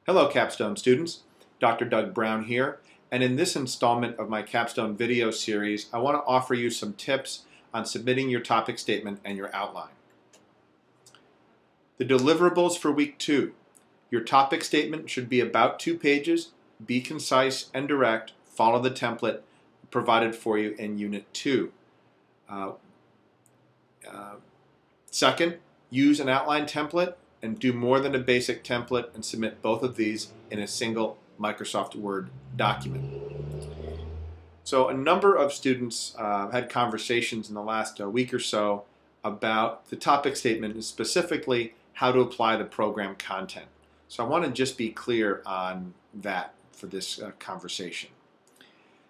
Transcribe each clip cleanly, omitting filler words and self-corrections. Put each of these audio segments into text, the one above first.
Hello Capstone students, Dr. Doug Brown here, and in this installment of my Capstone video series, I want to offer you some tips on submitting your topic statement and your outline. The deliverables for week 2. Your topic statement should be about 2 pages, be concise and direct, follow the template provided for you in Unit 2. Second, use an outline template and do more than a basic template and submit both of these in a single Microsoft Word document. So a number of students had conversations in the last week or so about the topic statement and specifically how to apply the program content. So I want to just be clear on that for this conversation.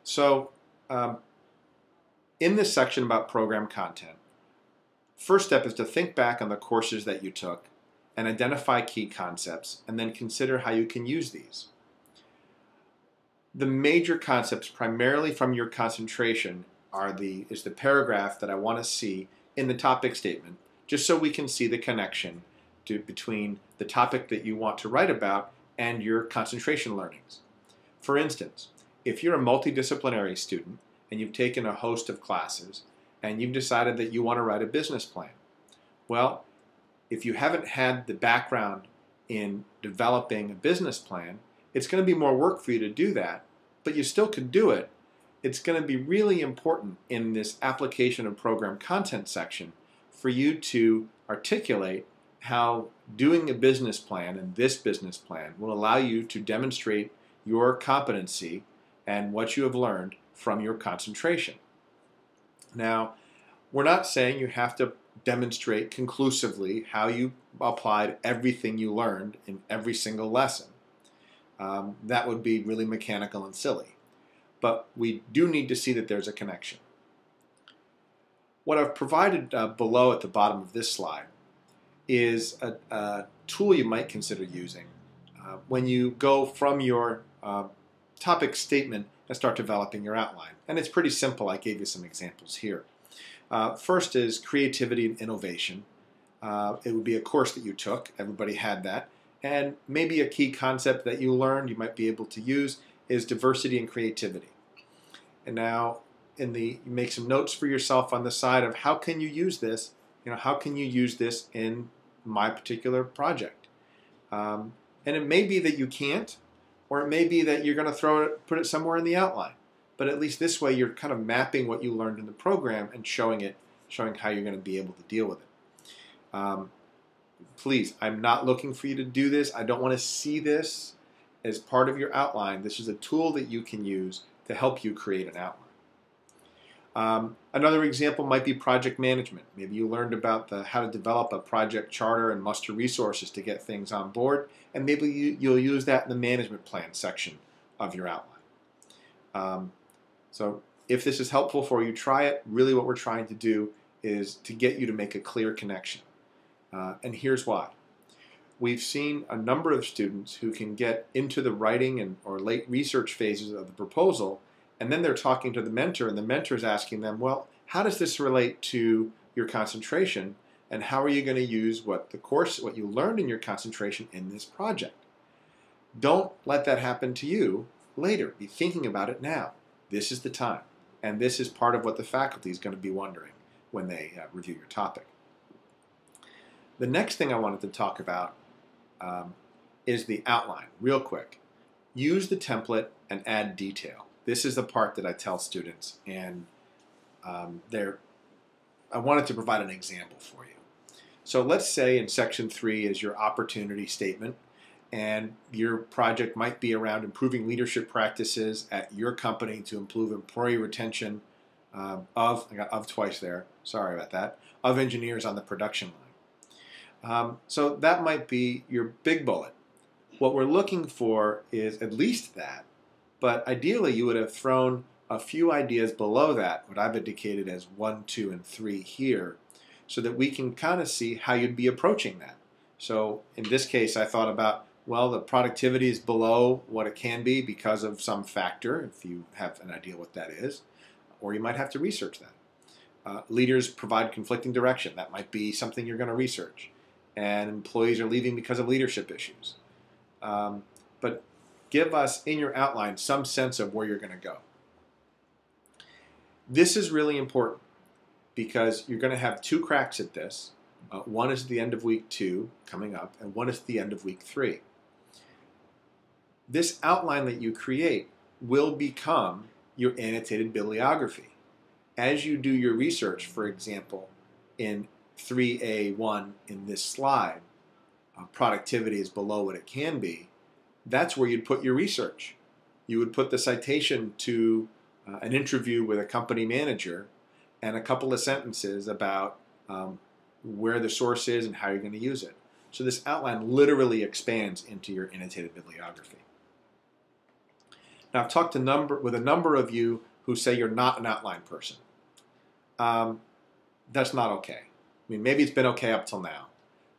So in this section about program content, first step is to think back on the courses that you took and identify key concepts, and then consider how you can use these. The major concepts, primarily from your concentration, is the paragraph that I want to see in the topic statement, just so we can see the connection between the topic that you want to write about and your concentration learnings. For instance, if you're a multidisciplinary student and you've taken a host of classes and you've decided that you want to write a business plan, well, if you haven't had the background in developing a business plan, it's going to be more work for you to do that, but you still could do it. It's going to be really important in this application of program content section for you to articulate how doing a business plan and this business plan will allow you to demonstrate your competency and what you have learned from your concentration. Now, we're not saying you have to demonstrate conclusively how you applied everything you learned in every single lesson. That would be really mechanical and silly. But we do need to see that there's a connection. What I've provided below at the bottom of this slide is a tool you might consider using when you go from your topic statement and start developing your outline. And it's pretty simple. I gave you some examples here. First is creativity and innovation. It would be a course that you took. Everybody had that. And maybe a key concept that you learned you might be able to use is diversity and creativity. And now you make some notes for yourself on the side of how can you use this? How can you use this in my particular project? And it may be that you can't, or it may be that you're going to put it somewhere in the outline. But at least this way you're kind of mapping what you learned in the program and showing how you're going to be able to deal with it. Please, I'm not looking for you to do this. I don't want to see this as part of your outline. This is a tool that you can use to help you create an outline. Another example might be project management. Maybe you learned about how to develop a project charter and muster resources to get things on board, and maybe you'll use that in the management plan section of your outline. So if this is helpful for you, try it. Really what we're trying to do is to get you to make a clear connection. And here's why. We've seen a number of students who can get into the writing or late research phases of the proposal, and then they're talking to the mentor, and the mentor is asking them, well, how does this relate to your concentration, and how are you going to use what you learned in your concentration in this project? Don't let that happen to you later. Be thinking about it now. This is the time, and this is part of what the faculty is going to be wondering when they review your topic. The next thing I wanted to talk about is the outline, real quick. Use the template and add detail. This is the part that I tell students, and I wanted to provide an example for you. So let's say in section 3 is your opportunity statement, and your project might be around improving leadership practices at your company to improve employee retention I got of twice there, sorry about that, of engineers on the production line. So that might be your big bullet. What we're looking for is at least that, but ideally you would have thrown a few ideas below that, what I've indicated as 1, 2, and 3 here, so that we can kind of see how you'd be approaching that. So in this case, I thought about, well, the productivity is below what it can be because of some factor, if you have an idea what that is, or you might have to research that. Leaders provide conflicting direction. That might be something you're going to research. And employees are leaving because of leadership issues. but give us in your outline some sense of where you're going to go. This is really important because you're going to have 2 cracks at this. One is at the end of week 2 coming up, and one is at the end of week 3. This outline that you create will become your annotated bibliography. As you do your research, for example, in 3A1 in this slide, productivity is below what it can be, that's where you'd put your research. You would put the citation to an interview with a company manager and a couple of sentences about where the source is and how you're going to use it. So this outline literally expands into your annotated bibliography. Now, I've talked with a number of you who say you're not an outline person. That's not okay. I mean, maybe it's been okay up till now,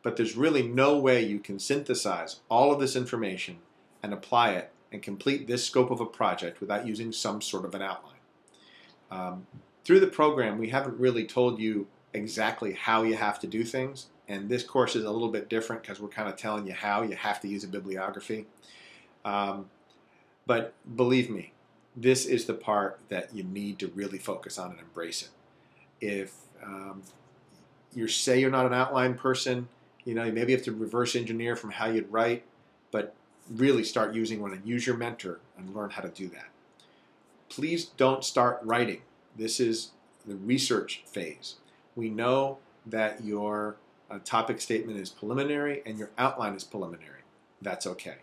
but there's really no way you can synthesize all of this information and apply it and complete this scope of a project without using some sort of an outline. Through the program, we haven't really told you exactly how you have to do things, and this course is a little bit different because we're kind of telling you how you have to use a bibliography. But believe me, this is the part that you need to really focus on and embrace it. If you say you're not an outline person, you know, maybe you have to reverse engineer from how you'd write, but really start using one and use your mentor and learn how to do that. Please don't start writing. This is the research phase. We know that your topic statement is preliminary and your outline is preliminary. That's okay.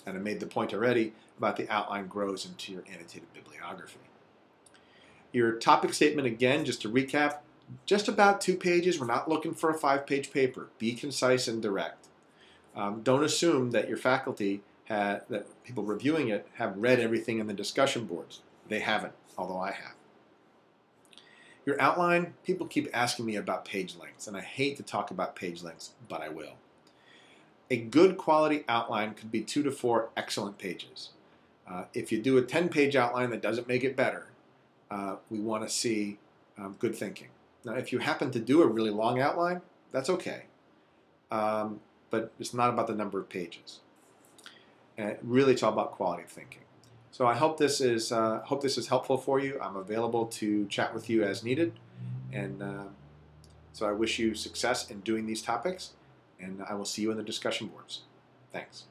And I made the point already about the outline grows into your annotated bibliography. Your topic statement, again, just to recap, just about 2 pages. We're not looking for a 5-page paper. Be concise and direct. Don't assume that your faculty, that people reviewing it, have read everything in the discussion boards. They haven't, although I have. Your outline, people keep asking me about page lengths, and I hate to talk about page lengths, but I will. A good quality outline could be 2 to 4 excellent pages. If you do a 10-page outline, that doesn't make it better. We want to see good thinking. Now, if you happen to do a really long outline, that's okay. But it's not about the number of pages. Really, it's all about quality of thinking. So I hope this is helpful for you. I'm available to chat with you as needed. And so I wish you success in doing these topics. And I will see you in the discussion boards. Thanks.